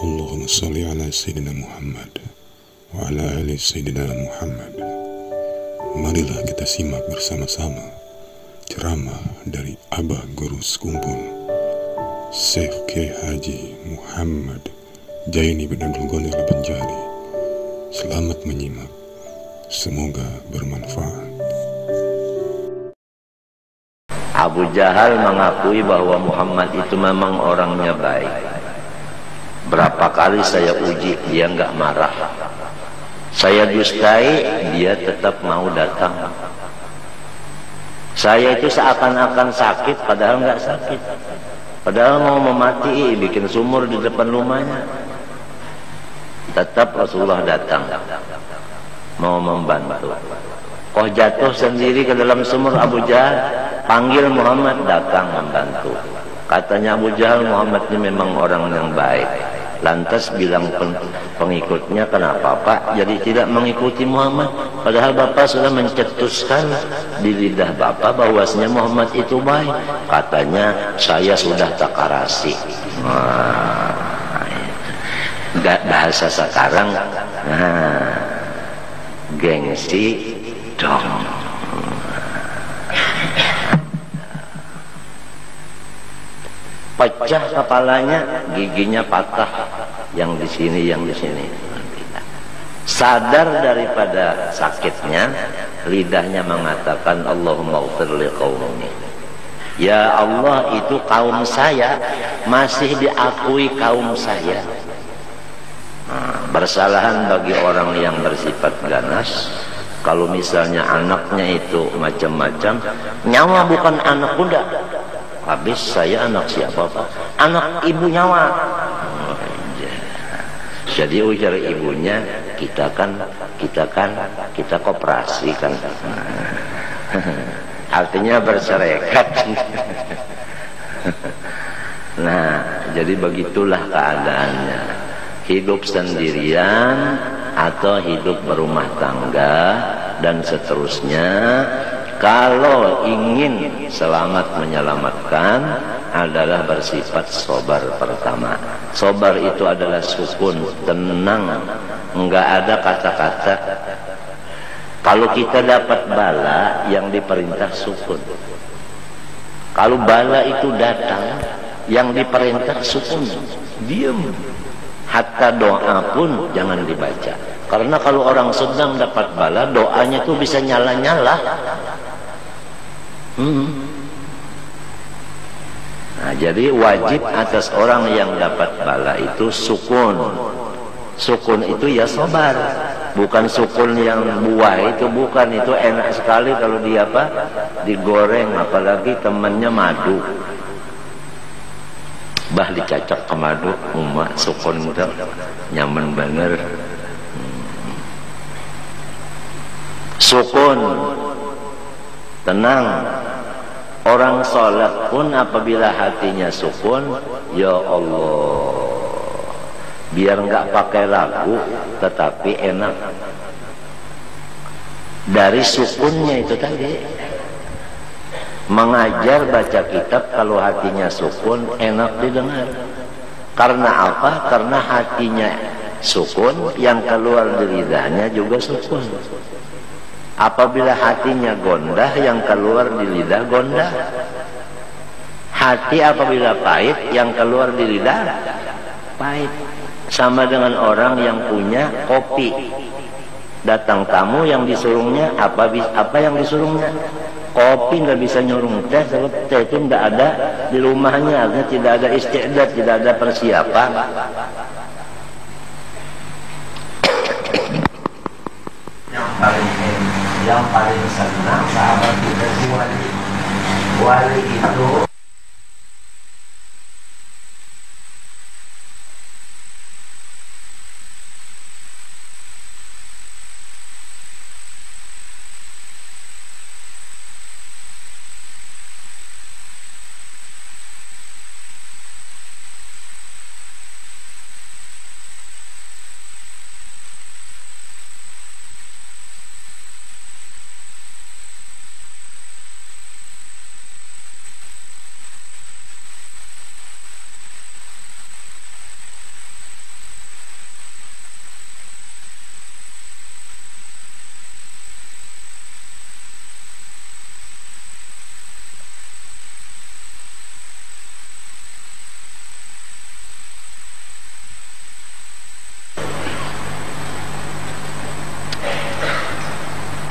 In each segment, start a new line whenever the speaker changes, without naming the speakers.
Allahumma salli ala Sayyidina Muhammad wa ala ali Sayyidina Muhammad. Marilah kita simak bersama-sama ceramah dari Abah Guru Sekumpul Syekh Kiai Haji Muhammad Jaini bin Abdul Ghani Al-Banjari. Selamat menyimak, semoga bermanfaat.
Abu Jahal mengakui bahwa Muhammad itu memang orangnya baik. Berapa kali saya uji, dia nggak marah. Saya dustai, dia tetap mau datang. Saya itu seakan-akan sakit, padahal nggak sakit. Padahal mau memati, bikin sumur di depan rumahnya. Tetap Rasulullah datang, mau membantu. Kok jatuh sendiri ke dalam sumur Abu Jahal, panggil Muhammad datang membantu. Katanya Abu Jahal, Muhammad ini memang orang yang baik. Lantas bilang pengikutnya, kenapa Pak jadi tidak mengikuti Muhammad? Padahal Bapak sudah mencetuskan di lidah Bapak bahwasanya Muhammad itu baik. Katanya saya sudah takarasi. Bahasa sekarang, gengsi dong. Pecah kepalanya, giginya patah, yang di sini, yang di sini. Sadar daripada sakitnya, lidahnya mengatakan Allahumma ighfir li qaumi. Ya Allah, itu kaum saya masih diakui kaum saya. Bersalahan bagi orang yang bersifat ganas. Kalau misalnya anaknya itu macam-macam, nyawa bukan anak kuda. Habis saya anak siapa Pak? Anak ibu nyawa. Jadi ujar ibunya, kita koperasi kan. Artinya berserikat. Nah, jadi begitulah keadaannya. Hidup sendirian atau hidup berumah tangga dan seterusnya. Kalau ingin selamat menyelamatkan adalah bersifat sobar pertama. Sobar itu adalah sukun, tenang, enggak ada kata-kata. Kalau kita dapat bala, yang diperintah sukun. Kalau bala itu datang, yang diperintah sukun, diam. Hatta doa pun jangan dibaca. Karena kalau orang sedang dapat bala, doanya itu bisa nyala-nyala. Nah, jadi wajib atas orang yang dapat bala itu sukun. Sukun itu ya sabar, bukan sukun yang buah itu, bukan. Itu enak sekali kalau dia digoreng, apalagi temannya madu. Bah dicacok ke madu, sukun itu nyaman bener. Sukun, tenang. Orang sholat pun apabila hatinya sukun, ya Allah, biar nggak pakai lagu tetapi enak. Dari sukunnya itu tadi, mengajar baca kitab kalau hatinya sukun enak didengar. Karena apa? Karena hatinya sukun, yang keluar dari lidahnya juga sukun. Apabila hatinya gondah, yang keluar di lidah gondah. Hati apabila pahit, yang keluar di lidah pahit. Sama dengan orang yang punya kopi. Datang tamu, yang disuruhnya apa yang disuruhnya? Kopi, nggak bisa nyurung teh, sebab teh itu nggak ada di rumahnya, artinya tidak ada istiadat, tidak ada persiapan. Yang paling senang sahabat kita si wali. Wali itu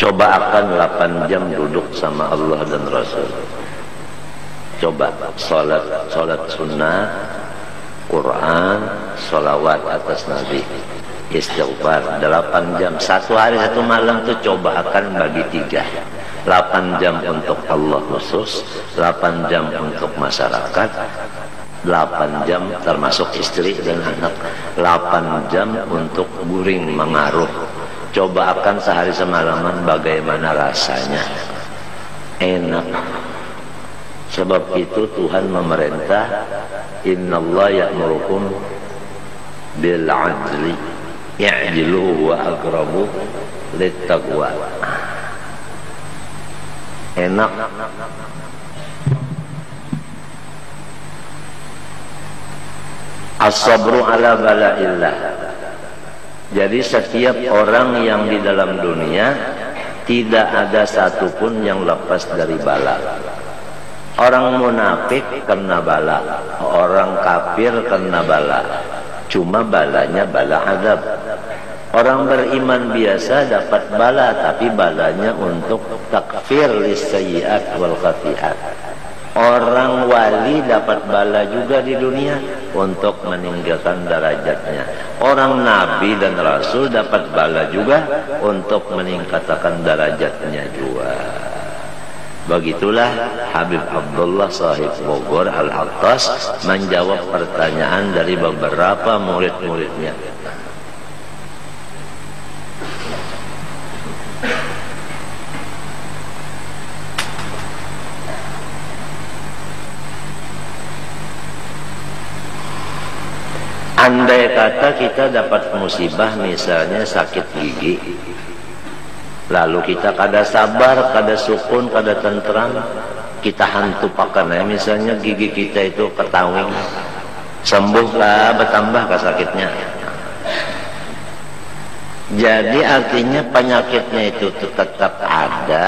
Coba akan 8 jam duduk sama Allah dan Rasul. Coba salat sunnah, Quran, salawat atas Nabi, istighfar 8 jam. Satu hari satu malam tuh coba akan bagi 3. 8 jam untuk Allah khusus, 8 jam untuk masyarakat, 8 jam termasuk istri dan anak, 8 jam untuk guring mengaruh. Coba akan sehari semalaman bagaimana rasanya. Enak. Sebab itu Tuhan memerintah, innallaha ya'murukum bil 'adli i'dilu wa aqrabu littaqwa. Enak. As-sabru ala bala'illah. Jadi setiap orang yang di dalam dunia tidak ada satupun yang lepas dari bala. Orang munafik kena bala, orang kafir kena bala. Cuma balanya bala azab. Orang beriman biasa dapat bala, tapi balanya untuk takfir lisayyi'at wal khati'at. Orang wali dapat bala juga di dunia untuk meninggalkan derajatnya. Orang nabi dan rasul dapat bala juga untuk meningkatkan derajatnya juga. Begitulah Habib Abdullah Sahib Bogor Al-Attas menjawab pertanyaan dari beberapa murid-muridnya. Andai kata kita dapat musibah, misalnya sakit gigi, lalu kita kada sabar, kada sukun, kada tentram, kita hantu pakannya, misalnya gigi kita itu ketawing, sembuhlah, bertambah ke sakitnya. Jadi artinya penyakitnya itu tetap ada,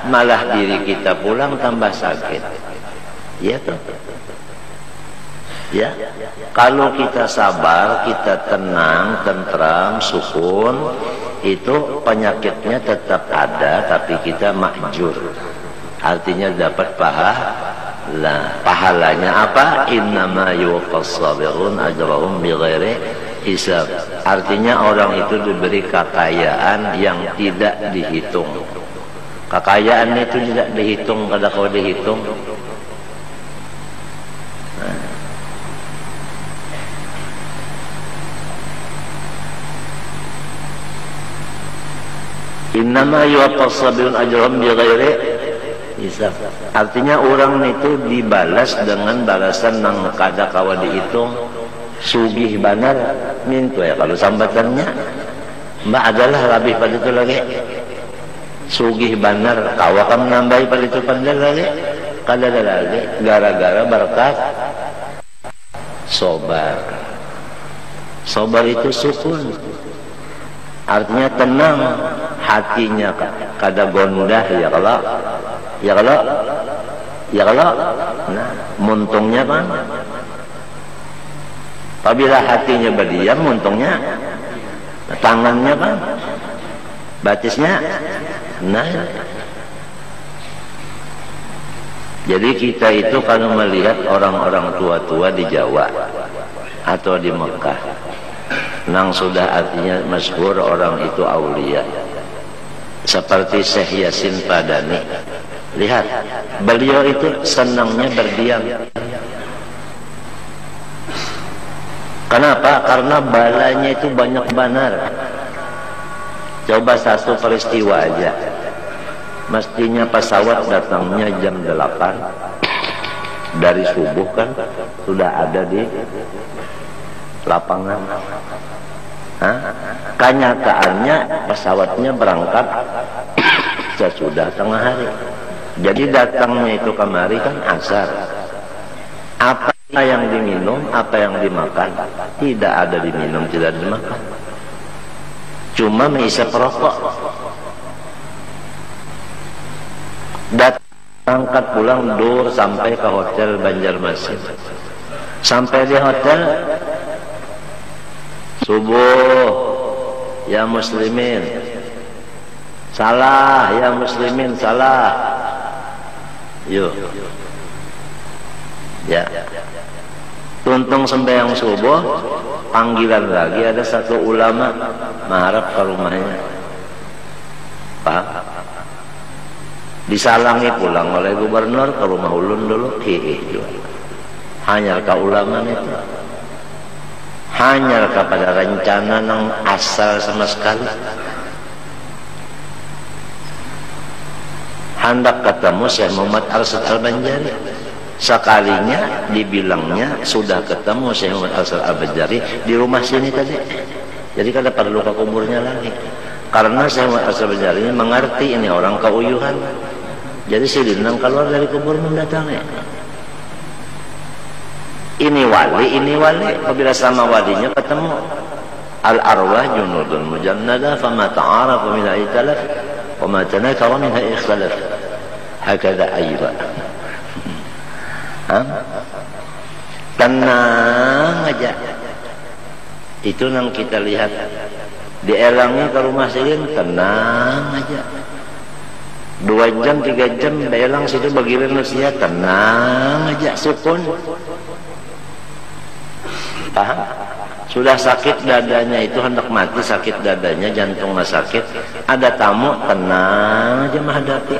malah diri kita pulang tambah sakit. Ya tuh. Ya, kalau kita sabar, kita tenang, tentram, sukun, itu penyakitnya tetap ada, tapi kita makjur. Artinya dapat pahalanya apa? Innama yuwaffas sabirun ajrahum bighairi hisab. Artinya orang itu diberi kekayaan yang tidak dihitung. Kekayaan itu tidak dihitung, kada kau dihitung. Innama yuwaffas sabirun ajrahum bighairi hisab. Artinya orang itu dibalas dengan balasan nang kada kawa dihitung. Sugih banar mintu ya kalau sambatannya. Mbak adalah lebih pada itu lagi. Sugih banar kawa kam nambahi pada itu pandai lagi. Kada ada lagi gara-gara berkat sobar. Sobar itu sukun. Artinya tenang, hatinya kada gondah ya kalau nah muntungnya kan apabila hatinya berdiam, muntungnya tangannya kan batisnya nah. Jadi kita itu kalau melihat orang-orang tua-tua di Jawa atau di Mekah, nang sudah artinya masyhur orang itu aulia, seperti Syekh Yasin Padani. Lihat, beliau itu senangnya berdiam. Kenapa? Karena balanya itu banyak benar. Coba satu peristiwa aja. Mestinya pesawat datangnya jam 8 dari subuh kan sudah ada di lapangan. Kenyataannya pesawatnya berangkat sesudah tengah hari. Jadi datangnya itu kemari kan asar. Apa yang diminum, apa yang dimakan, tidak ada diminum, tidak dimakan. Cuma menghisap rokok. Berangkat pulang dur sampai ke hotel Banjarmasin. Sampai di hotel subuh ya muslimin, Salah ya muslimin, salah. Yuk. Ya. Tuntung sembahyang subuh, panggilan lagi ada satu ulama mengharap ke rumahnya. Pak, disalangi pulang oleh gubernur ke rumah ulun dulu. Hanya ke ulama itu. Hanya kepada rencana yang asal sama sekali. Hendak ketemu Syekh Muhammad Arsyad Al-Banjari. Sekalinya dibilangnya sudah ketemu Syekh Muhammad Arsyad Al-Banjari di rumah sini tadi. Jadi kada perlu ke kuburnya lagi. Karena Syekh Muhammad Arsyad Al-Banjari ini mengerti ini orang keuyuhan. Jadi silindang keluar dari kubur mendatangi. Ini wali. Apabila sama walinya ketemu. Al-arwah junudun mujannada fama ta'arafu minha italaf wa ma tanakara minha ikhtalaf. Hakada ayba. Tenang aja. Itu yang kita lihat. Dielangi ke rumah silin, tenang aja. 2 jam, 3 jam dielang situ bagiran manusia, tenang aja, sukun. Paham? Sudah sakit dadanya itu, hendak mati sakit dadanya, jantungnya sakit, ada tamu, tenang aja menghadapi.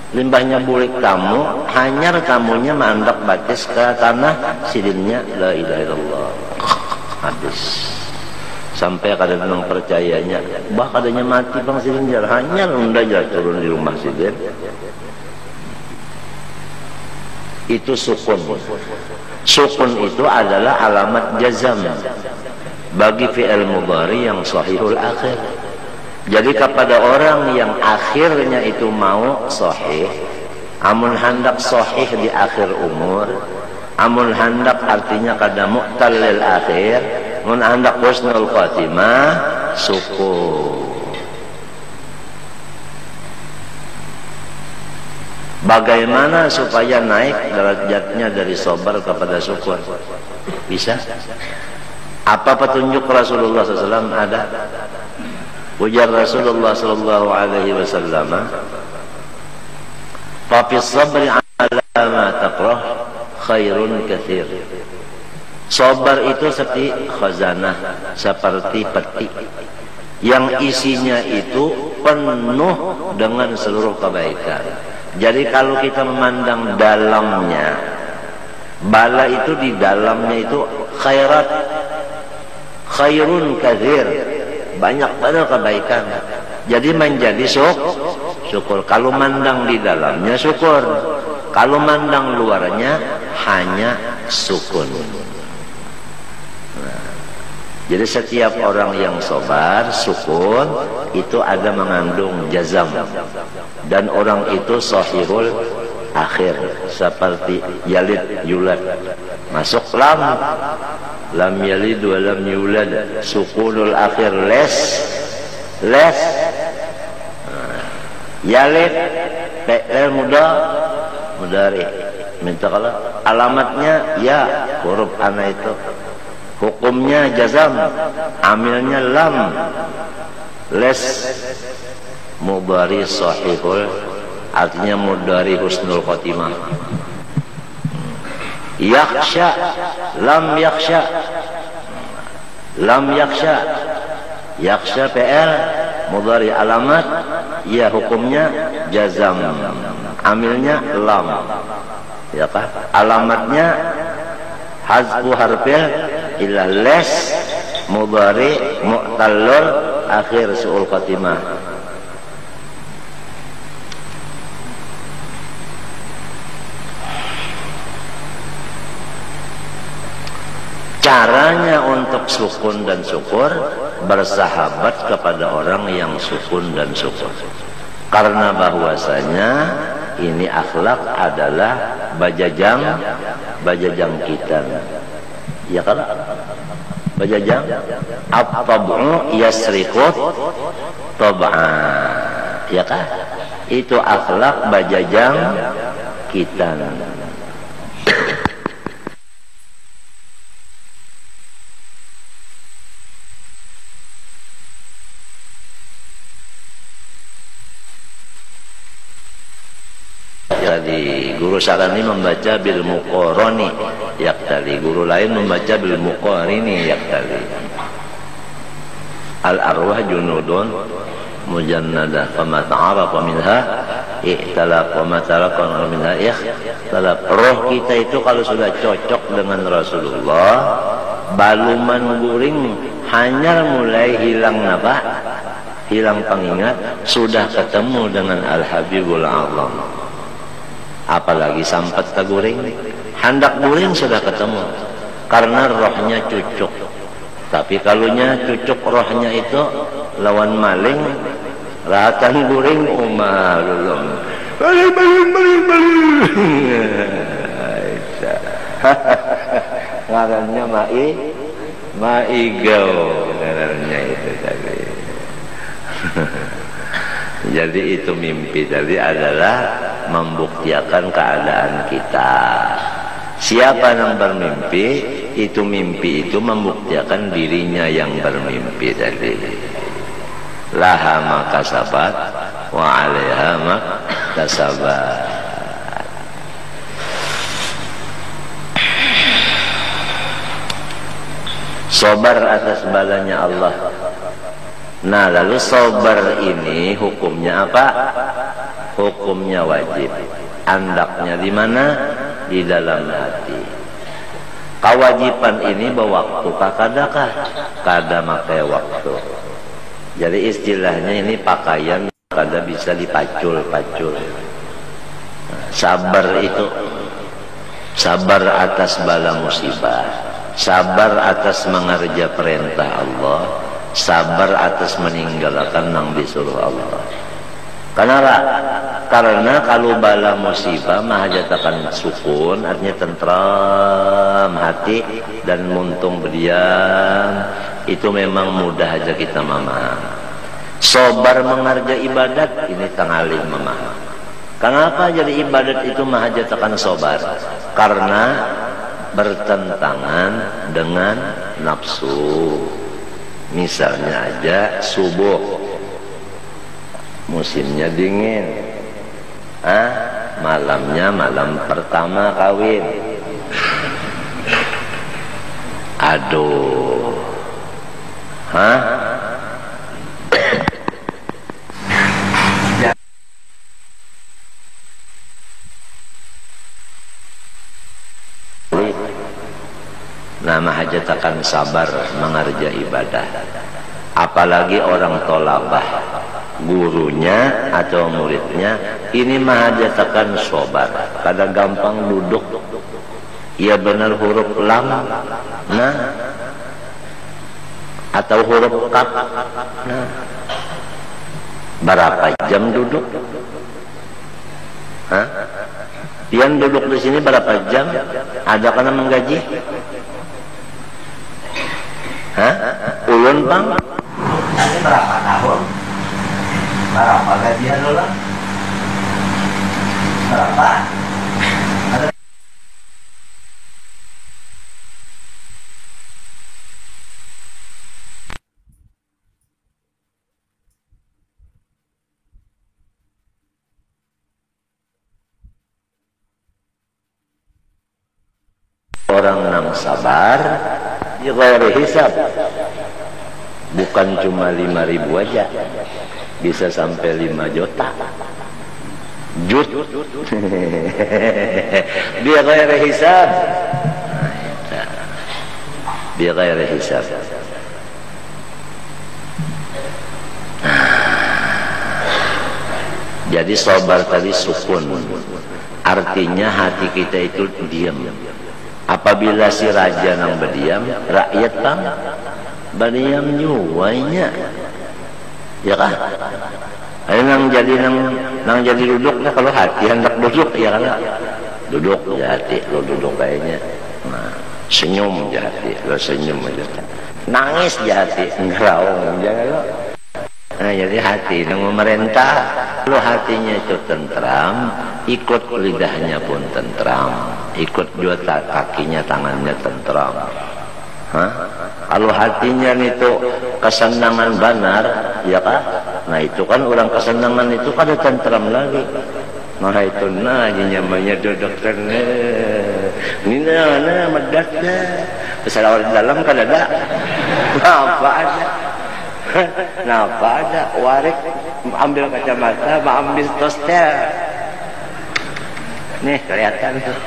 Limbahnya bulik tamu, hanyar tamunya mandak batis ke tanah, silinnya la ilaha illallah. Habis. Sampai kadang percayanya, bah kadangnya mati bang silin jar, hanyar unda jar turun di rumah silin. Itu sukun. Sukun itu adalah alamat jazam bagi fi'il mudhari yang sahihul akhir. Jadi kepada orang yang akhirnya itu mau sahih, amun hendak sahih di akhir umur, amun hendak artinya kada mu'tallil akhir, amun hendak husnul khatimah, syukur. Bagaimana supaya naik derajatnya dari sabar kepada syukur? Bisa? Apa petunjuk Rasulullah SAW ada? Ujar Rasulullah sallallahu alaihi wasallam, "Fa fi sabri 'ala ma taqrah khairun katsir." Sabar itu seperti khazanah, seperti peti yang isinya itu penuh dengan seluruh kebaikan. Jadi kalau kita memandang dalamnya, bala itu di dalamnya itu khairat, khairun katsir, banyak banget kebaikan. Jadi menjadi syukur. Kalau mandang di dalamnya syukur, kalau mandang luarnya hanya sukun. Nah, jadi setiap orang yang sabar, sukun, itu ada mengandung jazam. Dan orang itu sahihul akhir, seperti yalid yulad. Masuk lam yalid wa lam yulad, sukunul akhir, les yalid fi'il mudhari, minta kalau alamatnya ya, huruf ana itu, hukumnya jazam, amilnya lam, les mudhari sahihul, artinya mudhari husnul khotimah. Yakhsha, lam yakhsha, yakhsha fi'il mudhari, alamat ya, hukumnya jazam, amilnya lam, ya kan? Alamatnya hazfu harfil ila, les mudhari mu'tallul akhir su'ul khatimah. Caranya untuk sukun dan syukur, bersahabat kepada orang yang sukun dan syukur. Karena bahwasanya ini akhlak adalah bajajang kita. Ya kan? Bajajang at-tab'u yasriqut tab'a. Ya kan? Itu akhlak bajajang kita. Guru Sarani membaca bil muqarrani yaktali. Guru lain membaca bil muqarrini yaktali. Al arwah junudun mujannadah fama ta'arafa minha ikhtalaf wa ma taraka minha ikhtalaf. Roh kita itu kalau sudah cocok dengan Rasulullah, baluman guring hanya mulai hilang apa? Hilang pengingat, sudah ketemu dengan Al-Habibul A'zam. Apalagi sampat ke guring, hendak guring sudah ketemu, karena rohnya cucuk. Tapi kalunya cucuk rohnya itu lawan maling, ratan guring umalulum. Balik. Ngarannya maigau ngarannya itu tadi. Jadi itu mimpi tadi adalah membuktikan keadaan kita. Siapa yang bermimpi, itu mimpi itu membuktikan dirinya yang bermimpi tadi. Laha ma kasabat wa 'alaiha ma kasabat. Sabar atas balanya Allah. Nah, lalu sabar ini hukumnya apa? Hukumnya wajib. Andaknya di mana? Di dalam hati. Kewajiban ini berwaktu kadakah? Kada makai waktu. Jadi istilahnya ini pakaian kada bisa dipacul-pacul. Sabar itu sabar atas bala musibah, sabar atas mengerja perintah Allah, sabar atas meninggalkan yang disuruh Allah. Kenapa? Karena kalau bala musibah mahajatakan sukun, artinya tentram hati dan muntung berdiam, itu memang mudah aja kita memaham. Sabar mengerja ibadat ini tangalih memaham. Kenapa jadi ibadat itu mahajatakan sabar? Karena bertentangan dengan nafsu. Misalnya aja subuh, musimnya dingin, malamnya malam pertama kawin. Aduh, nama hajatakan sabar mengerja ibadah. Apalagi orang tolabah, gurunya atau muridnya, ini mahajatakan sabar. Kadang gampang duduk, ya benar huruf lam, nah, atau huruf kaf, nah, berapa jam duduk? Pian duduk di sini berapa jam? Ada kena menggaji? Ulun bang? Ini berapa tahun? Berapa gajian lo lah? Berapa? Orang yang sabar ya ghairi hisab, bukan cuma 5.000 aja, bisa sampai 5 juta. Dia ghairi hisab, dia ghairi hisab. Jadi sabar tadi sukun, artinya hati kita itu diam. Apabila si raja nang berdiam, rakyat bang berdiam nyuwainya, ya kah? Ayo nang jadi duduk lah, kalau hati hendak duduk ya kan? Duduk ya hati, lo duduk kayaknya. Nah, senyum ya hati, lo senyum aja. Nangis ya hati, ngeraung jangan lo. Nah, jadi hati nang memerintah, lo hatinya itu tentram, ikut lidahnya pun tentram, ikut juga kakinya, tangannya tentram. Kalau hatinya itu kesenangan benar, ya kan? Nah itu kan orang kesenangan itu kada tentram lagi. Nah itu aja namanya dokter. Ini na medaknya. Pesawat dalam kan ada. Apa ada? Napa ada? Warik ambil kacamata, ambil toster. Nih kelihatan tuh.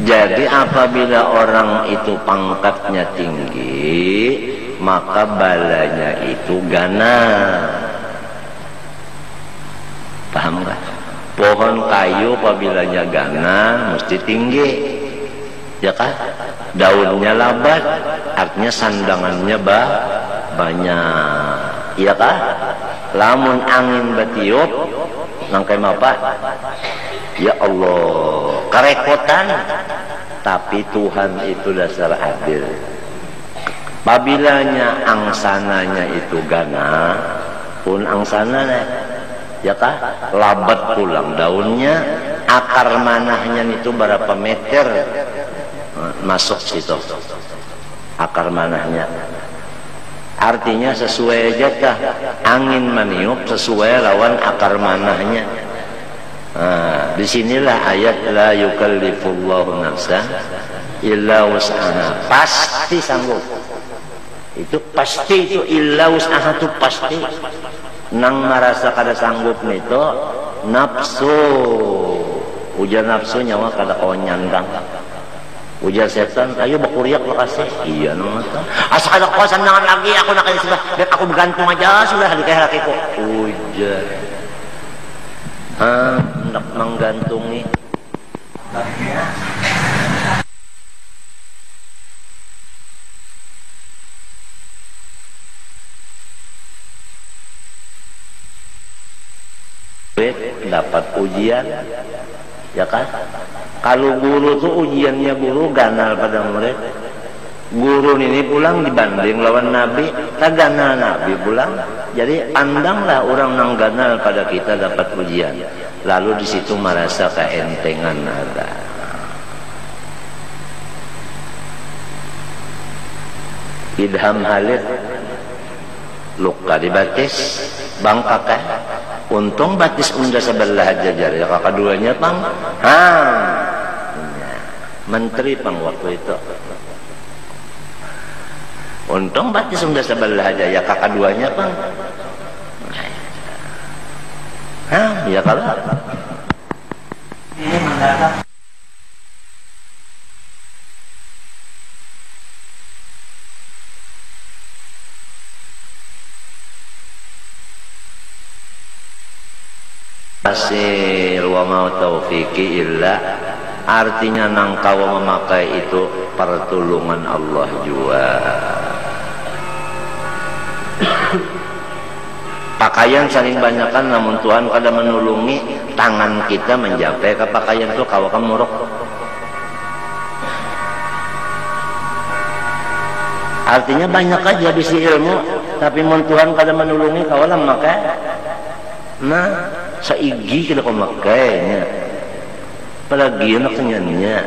Jadi apabila orang itu pangkatnya tinggi, maka balanya itu ganas. Paham gak? Pohon kayu apabila ganas mesti tinggi, ya kan? Daunnya lebat, artinya sandangannya banyak, ya kan? Lamun angin batiup, nangkai apa? Ya Allah, kerepotan. Tapi Tuhan itu dasar adil. Babilanya angsananya itu ganas, pun angsananya, ya kah? Labat pulang daunnya, akar manahnya itu berapa meter masuk situ, akar manahnya. Artinya sesuai aja kah? Angin meniup sesuai lawan akar manahnya. Nah, disinilah ayat la yukallifullahu nafsan illa wus'aha. Pasti sanggup. Itu pasti, itu illa wus'aha itu pasti. Nang merasa kada sanggup itu nafsu. Ujar nafsu nyawa kada konyan kang. Ujar setan, ayo bakuriak makasih. Iya nama tuh. Asa kada kosan nangan lagi aku nak kasi sudah. Biar aku bergantung aja sudah di kaya lakiku. Ujar. Hendak menggantungi. Dapat ujian, ya kan? Kalau guru tuh ujiannya guru ganal pada murid. Guru ini pulang dibanding lawan Nabi, tak ganal Nabi pulang. Jadi pandanglah orang nang ganal pada kita dapat ujian. Lalu di situ merasa keentengan ada. Idham Halid luka dibatis, bangkakan. Untung batis unda sebelah jajar ya kakak duanya pang. Menteri pang waktu itu. Untung batis unda sebelah aja ya kakak duanya pang. Ya kalau ini mendadak. Hasil wa ma taufiqi illa, artinya nangkau memakai itu pertolongan Allah juga. Pakaian saling banyakkan namun Tuhan kada menulungi tangan kita mencapai ke pakaian itu kawakan muruk. Artinya banyak aja bisi ilmu tapi mun Tuhan kada menulungi kawalan maka nah saigi kita pemakainya apalagi anak kenyannya.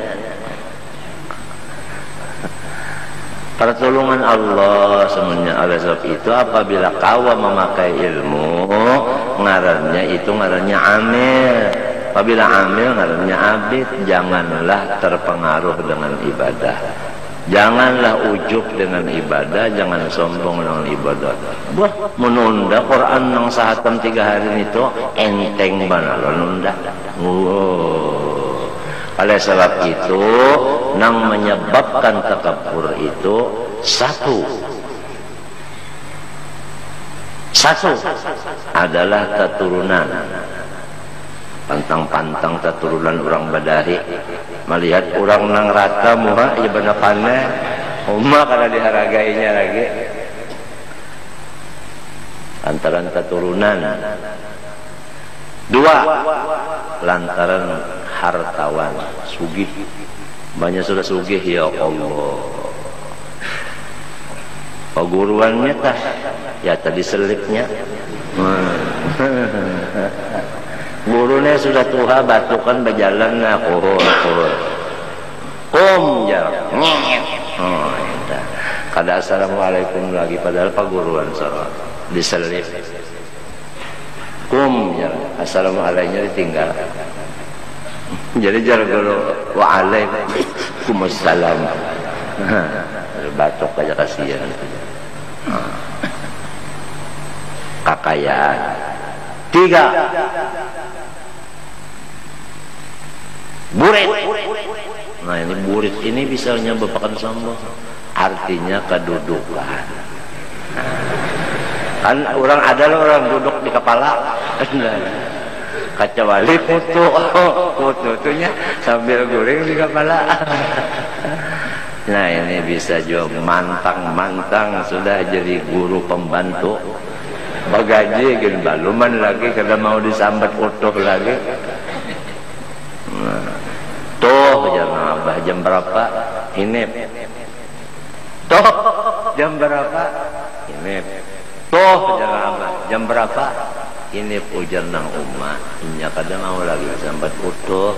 Pertolongan Allah semuanya. Oleh sebab itu apabila kau memakai ilmu ngarannya itu ngarannya amil. Apabila amil ngarannya abid. Janganlah terpengaruh dengan ibadah, janganlah ujub dengan ibadah, jangan sombong dengan ibadah. Wah, menunda Quran nang sahatam 3 hari itu enteng banget lo nunda. Oleh sebab itu nang menyebabkan takabur itu satu adalah keturunan. Pantang-pantang keturunan orang Badahi melihat orang nang rata muha ya benar pandai umma karena diharagainya lagi lantaran keturunan. 2 lantaran hartawan sugih, banyak sudah sugih ya Allah. Perguruannya tah ya tadi selipnya gurunya sudah tua batukan berjalan jalan jalan Kada assalamualaikum lagi, padahal paguruan salat diselip. Ya, assalamualaikum ditinggal. Jadi jar guru waalaikumsalam. Batok aja kasihan. Kakayaan. 3. Burit. Nah ini burit ini bisa menyebabkan sombong. Artinya kedudukan. Kan orang ada loh orang duduk di kepala. Kecuali fotonya sambil guling di kepala. Nah ini bisa juga mantang sudah jadi guru pembantu. Bagaji gini baluman lagi karena mau disambat utuh lagi. Nah, tuh jangan abah jam berapa? Ini. Tuh jam berapa? Ini. Tuh jangan abah jam berapa? Ini pujar nang umat. Inya kadang mau lagi sambat utuh.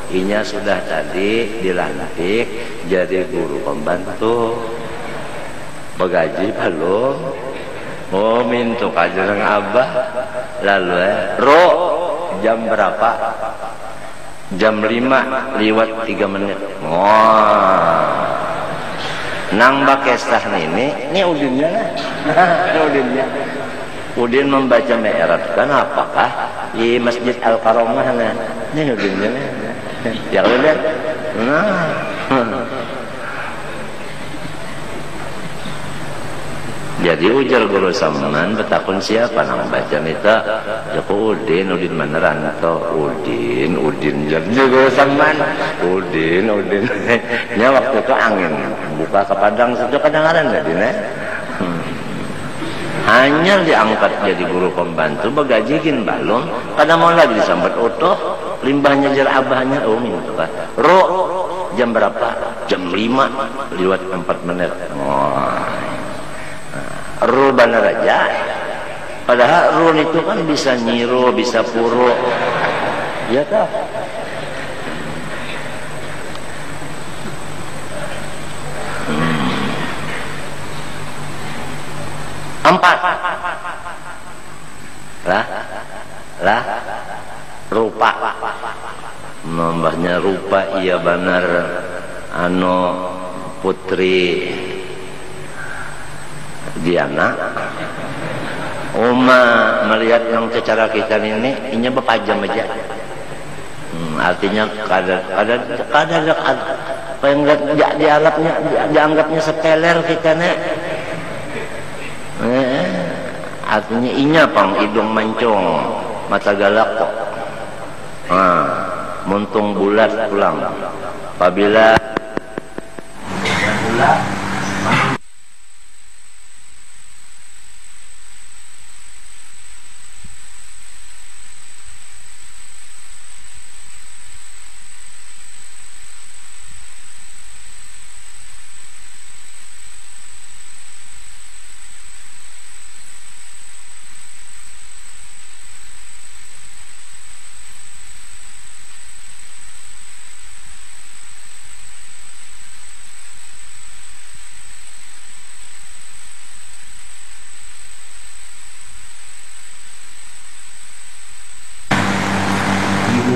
Inya sudah tadi dilantik jadi guru pembantu. Bagaji belum. Oh minta kajian abah. Lalu jam berapa? Jam 5 lewat 3 menit. Wah. Nang bakesah ini udinnya lah. Ini udinnya. Udin membaca mi'raj kan apakah di Masjid Al-Karamah nah. Ini udinnya. Ya udah. Nah. Jadi ujar guru sampean betakun siapa nang baca nita Joko Udin mana Ranto Udin jadi guru sampean Udin nya waktu itu angin buka ke padang situ kedengaran enggak dina hanya diangkat jadi guru pembantu bagajikin balon kada mau lagi disambat utuh limbahnya jar abahnya minta kan jam berapa jam 5 lewat 4 menit Rubana raja. Padahal run itu kan bisa nyiru, bisa puru. Ya tak? Empat. Lah. Rupa. Nambahnya rupa iya benar. Putri Diana melihat yang secara kita ini berpajam aja artinya kadang dianggapnya sepeler kita nih artinya inya pang hidung mancung mata galak kok muntung bulat pulang apabila bulat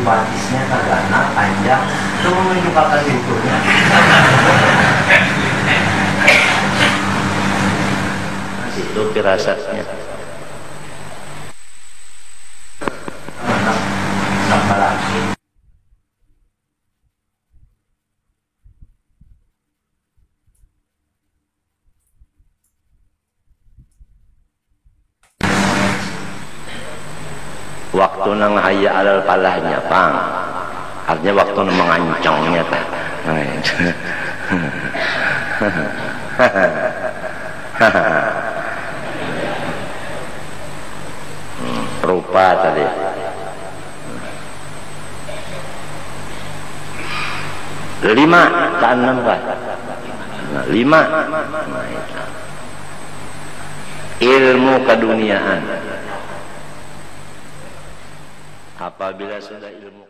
batisnya kagana panjang itu menunjukkan hidungnya itu firasatnya sama lagi waktu nang hayya alal palahnya pang artinya waktu nang mengancangnya tak rupa tadi lima ke enam kan nah, 5 nah, ilmu keduniaan apabila sudah ilmu